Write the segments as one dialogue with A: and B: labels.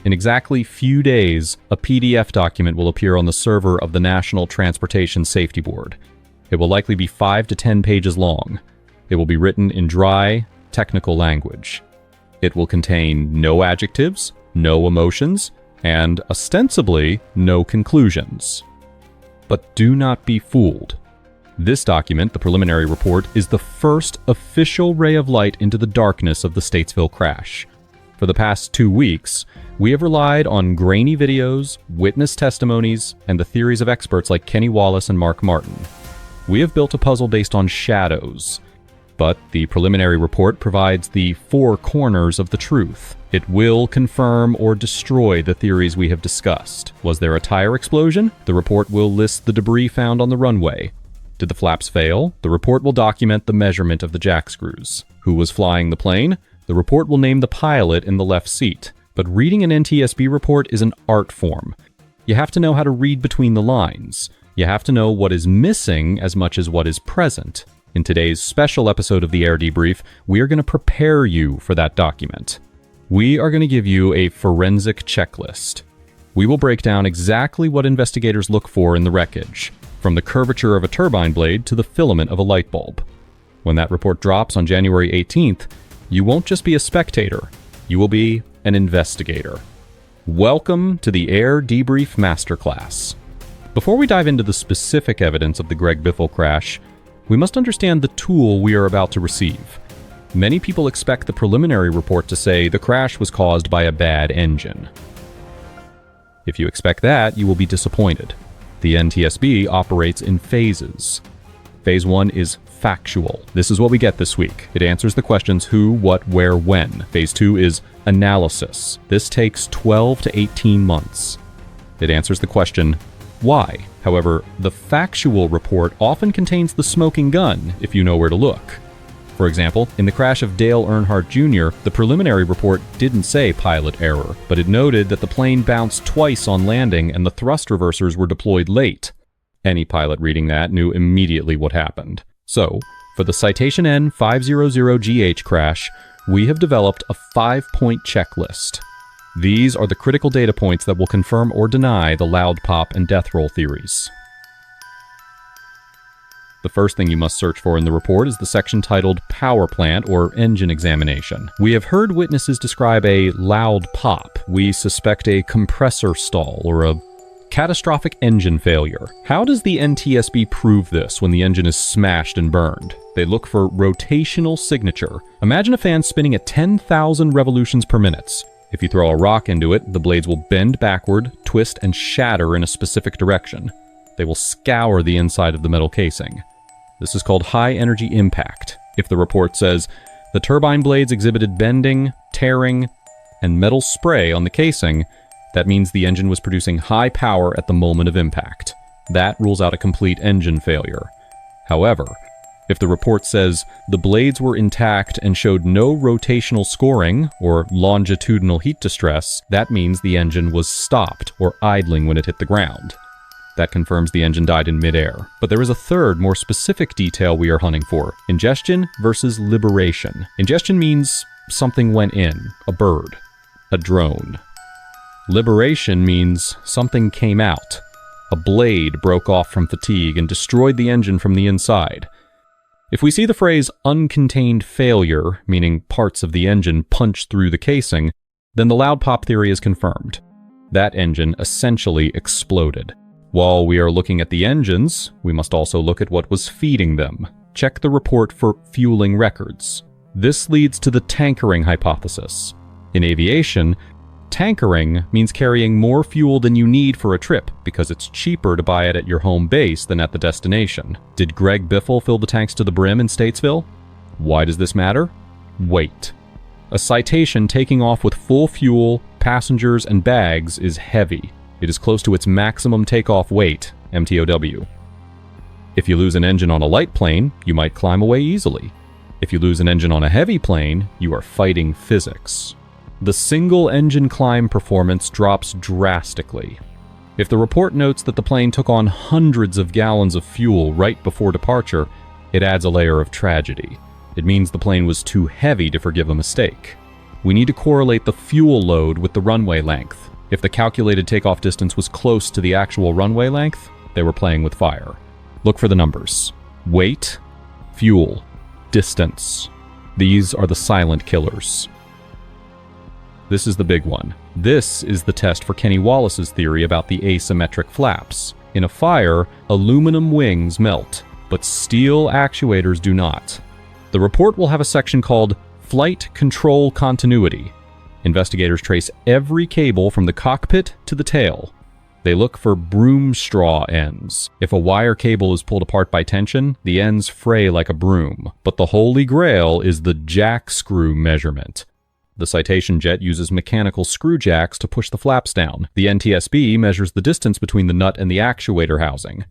A: In exactly few days, a PDF document will appear on the server of the National Transportation Safety Board. It will likely be 5 to 10 pages long. It will be written in dry, technical language. It will contain no adjectives, no emotions, and ostensibly no conclusions. But do not be fooled. This document, the preliminary report, is the first official ray of light into the darkness of the Statesville crash. For the past 2 weeks, we have relied on grainy videos, witness testimonies, and the theories of experts like Kenny Wallace and Mark Martin. We have built a puzzle based on shadows, but the preliminary report provides the 4 corners of the truth. It will confirm or destroy the theories we have discussed. Was there a tire explosion? The report will list the debris found on the runway. Did the flaps fail? The report will document the measurement of the jackscrews. Who was flying the plane? The report will name the pilot in the left seat. But reading an NTSB report is an art form. You have to know how to read between the lines. You have to know what is missing as much as what is present. In today's special episode of the Air Debrief, we are going to prepare you for that document. We are going to give you a forensic checklist. We will break down exactly what investigators look for in the wreckage, from the curvature of a turbine blade to the filament of a light bulb. When that report drops on January 18th, you won't just be a spectator, you will be an investigator. Welcome to the Air Debrief Masterclass. Before we dive into the specific evidence of the Greg Biffle crash, we must understand the tool we are about to receive. Many people expect the preliminary report to say the crash was caused by a bad engine. If you expect that, you will be disappointed. The NTSB operates in phases. Phase 1 is factual. This is what we get this week. It answers the questions who, what, where, when. Phase 2 is analysis. This takes 12 to 18 months. It answers the question, why? However, the factual report often contains the smoking gun if you know where to look. For example, in the crash of Dale Earnhardt Jr., the preliminary report didn't say pilot error, but it noted that the plane bounced twice on landing and the thrust reversers were deployed late. Any pilot reading that knew immediately what happened. So, for the Citation N500GH crash, we have developed a 5-point checklist. These are the critical data points that will confirm or deny the loud pop and death roll theories. The first thing you must search for in the report is the section titled Power Plant or Engine Examination. We have heard witnesses describe a loud pop. We suspect a compressor stall or a catastrophic engine failure. How does the NTSB prove this when the engine is smashed and burned? They look for rotational signature. Imagine a fan spinning at 10,000 revolutions per minute. If you throw a rock into it, the blades will bend backward, twist, and shatter in a specific direction. They will scour the inside of the metal casing. This is called high energy impact. If the report says the turbine blades exhibited bending, tearing, and metal spray on the casing, that means the engine was producing high power at the moment of impact. That rules out a complete engine failure. However, if the report says the blades were intact and showed no rotational scoring or longitudinal heat distress, that means the engine was stopped or idling when it hit the ground. That confirms the engine died in midair. But there is a third, more specific detail we are hunting for: ingestion versus liberation. Ingestion means something went in, a bird, a drone. Liberation means something came out. A blade broke off from fatigue and destroyed the engine from the inside. If we see the phrase uncontained failure, meaning parts of the engine punched through the casing, then the loud pop theory is confirmed. That engine essentially exploded. While we are looking at the engines, we must also look at what was feeding them. Check the report for fueling records. This leads to the tankering hypothesis. In aviation, tankering means carrying more fuel than you need for a trip because it's cheaper to buy it at your home base than at the destination. Did Greg Biffle fill the tanks to the brim in Statesville? Why does this matter? Weight. A Citation taking off with full fuel, passengers, and bags is heavy. It is close to its maximum takeoff weight, MTOW. If you lose an engine on a light plane, you might climb away easily. If you lose an engine on a heavy plane, you are fighting physics. The single engine climb performance drops drastically. If the report notes that the plane took on hundreds of gallons of fuel right before departure, it adds a layer of tragedy. It means the plane was too heavy to forgive a mistake. We need to correlate the fuel load with the runway length. If the calculated takeoff distance was close to the actual runway length, they were playing with fire. Look for the numbers. Weight, fuel, distance. These are the silent killers. This is the big one. This is the test for Kenny Wallace's theory about the asymmetric flaps. In a fire, aluminum wings melt, but steel actuators do not. The report will have a section called Flight Control Continuity. Investigators trace every cable from the cockpit to the tail. They look for broom straw ends. If a wire cable is pulled apart by tension, the ends fray like a broom. But the holy grail is the Jackscrew measurement. The Citation jet uses mechanical screw jacks to push the flaps down. The NTSB measures the distance between the nut and the actuator housing.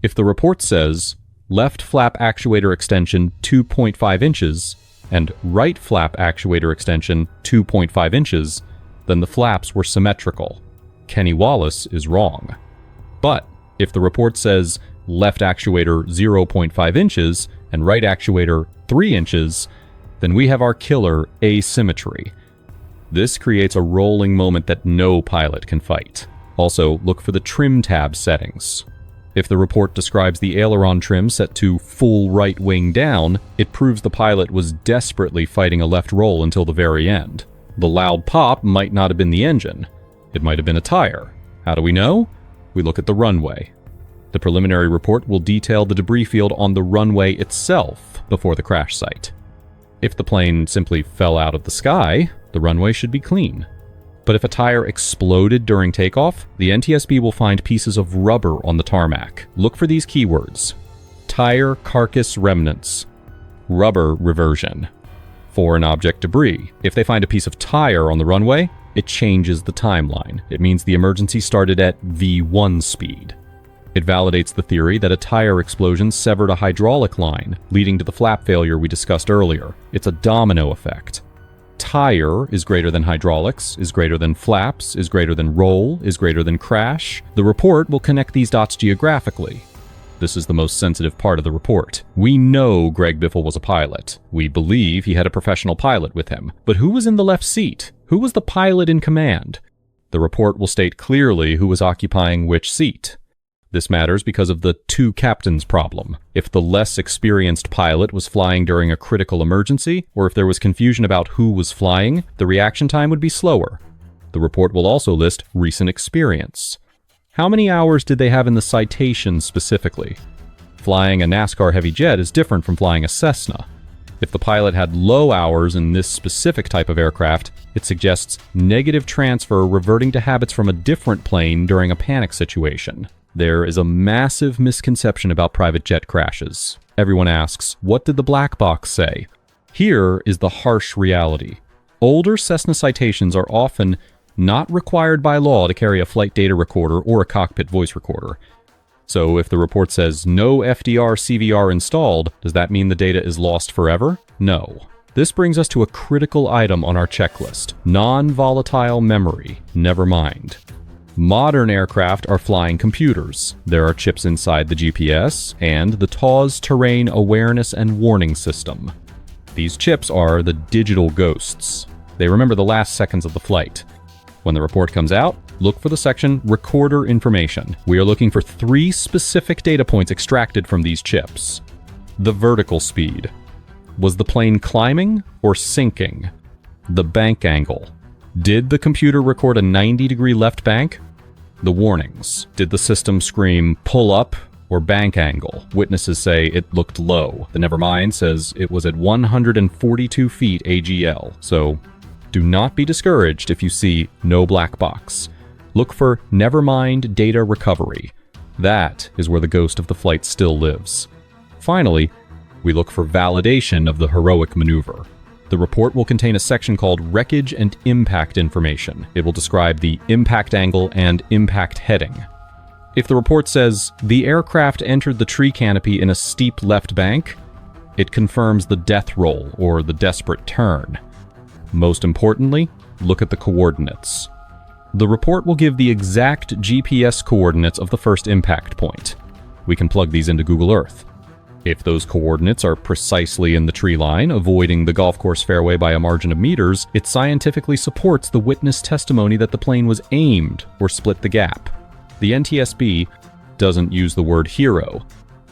A: If the report says left flap actuator extension 2.5 inches and right flap actuator extension 2.5 inches, then the flaps were symmetrical. Kenny Wallace is wrong. But if the report says left actuator 0.5 inches and right actuator 3 inches, then we have our killer asymmetry. This creates a rolling moment that no pilot can fight. Also, look for the trim tab settings. If the report describes the aileron trim set to full right wing down, it proves the pilot was desperately fighting a left roll until the very end. The loud pop might not have been the engine. It might have been a tire. How do we know? We look at the runway. The preliminary report will detail the debris field on the runway itself before the crash site. If the plane simply fell out of the sky, the runway should be clean. But if a tire exploded during takeoff, the NTSB will find pieces of rubber on the tarmac. Look for these keywords: tire carcass remnants, rubber reversion, foreign object debris. If they find a piece of tire on the runway, it changes the timeline. It means the emergency started at V1 speed. It validates the theory that a tire explosion severed a hydraulic line, leading to the flap failure we discussed earlier. It's a domino effect. Tire is greater than hydraulics, is greater than flaps, is greater than roll, is greater than crash. The report will connect these dots geographically. This is the most sensitive part of the report. We know Greg Biffle was a pilot. We believe he had a professional pilot with him. But who was in the left seat? Who was the pilot in command? The report will state clearly who was occupying which seat. This matters because of the two captains problem. If the less experienced pilot was flying during a critical emergency, or if there was confusion about who was flying, the reaction time would be slower. The report will also list recent experience. How many hours did they have in the Citation specifically? Flying a NASCAR heavy jet is different from flying a Cessna. If the pilot had low hours in this specific type of aircraft, it suggests negative transfer reverting to habits from a different plane during a panic situation. There is a massive misconception about private jet crashes. Everyone asks, what did the black box say? Here is the harsh reality. Older Cessna Citations are often not required by law to carry a flight data recorder or a cockpit voice recorder. So if the report says no FDR CVR installed, does that mean the data is lost forever? No. This brings us to a critical item on our checklist: non-volatile memory. Never mind. Modern aircraft are flying computers. There are chips inside the GPS and the TAWS Terrain Awareness and Warning System. These chips are the digital ghosts. They remember the last seconds of the flight. When the report comes out, look for the section Recorder Information. We are looking for 3 specific data points extracted from these chips. The vertical speed. Was the plane climbing or sinking? The bank angle. Did the computer record a 90-degree left bank? The warnings. Did the system scream pull up or bank angle? Witnesses say it looked low. The Nevermind says it was at 142 feet AGL. So do not be discouraged if you see no black box. Look for Nevermind data recovery. That is where the ghost of the flight still lives. Finally, we look for validation of the heroic maneuver. The report will contain a section called Wreckage and Impact Information. It will describe the impact angle and impact heading. If the report says, the aircraft entered the tree canopy in a steep left bank, it confirms the death roll, or the desperate turn. Most importantly, look at the coordinates. The report will give the exact GPS coordinates of the first impact point. We can plug these into Google Earth. If those coordinates are precisely in the tree line, avoiding the golf course fairway by a margin of meters, it scientifically supports the witness testimony that the plane was aimed or split the gap. The NTSB doesn't use the word hero.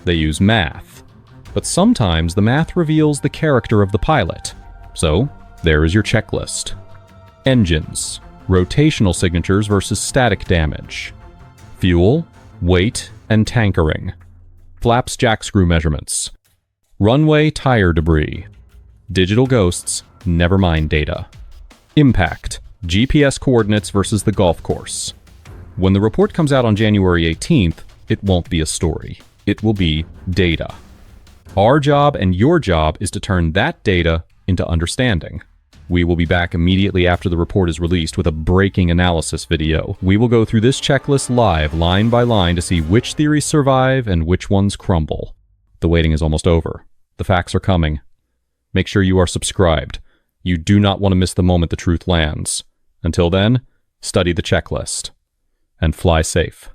A: They use math. But sometimes the math reveals the character of the pilot. So, there is your checklist. Engines, rotational signatures versus static damage. Fuel, weight, and tankering. Flaps jackscrew measurements. Runway tire debris. Digital ghosts, never mind data. Impact, GPS coordinates versus the golf course. When the report comes out on January 18th, it won't be a story. It will be data. Our job and your job is to turn that data into understanding. We will be back immediately after the report is released with a breaking analysis video. We will go through this checklist live, line by line, to see which theories survive and which ones crumble. The waiting is almost over. The facts are coming. Make sure you are subscribed. You do not want to miss the moment the truth lands. Until then, study the checklist and fly safe.